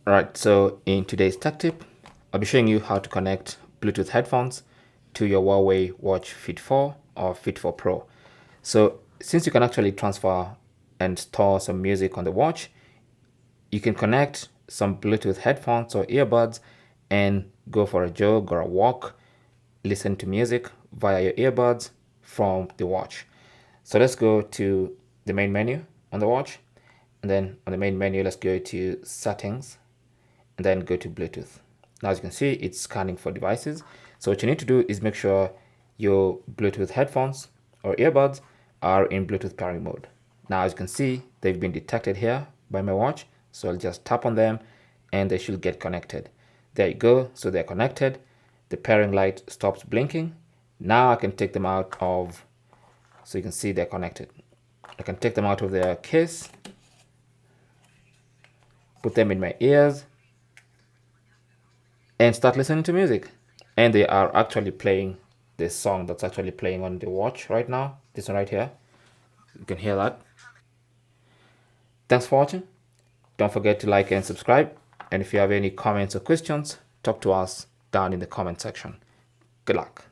Alright, so in today's tech tip, I'll be showing you how to connect Bluetooth headphones to your Huawei Watch Fit 4 or Fit 4 Pro. So since you can actually transfer and store some music on the watch, you can connect some Bluetooth headphones or earbuds and go for a jog or a walk, listen to music via your earbuds from the watch. So let's go to the main menu on the watch. And then on the main menu, let's go to settings and then go to Bluetooth. Now, as you can see, it's scanning for devices. So what you need to do is make sure your Bluetooth headphones or earbuds are in Bluetooth pairing mode. Now, as you can see, they've been detected here by my watch. So I'll just tap on them and they should get connected. There you go. So they're connected. The pairing light stops blinking. Now I can take them out of, so you can see they're connected. I can take them out of their case, put them in my ears, and start listening to music. And they are actually playing this song that's actually playing on the watch right now. This one right here. You can hear that. Thanks for watching. Don't forget to like and subscribe. And if you have any comments or questions, talk to us down in the comment section. Good luck.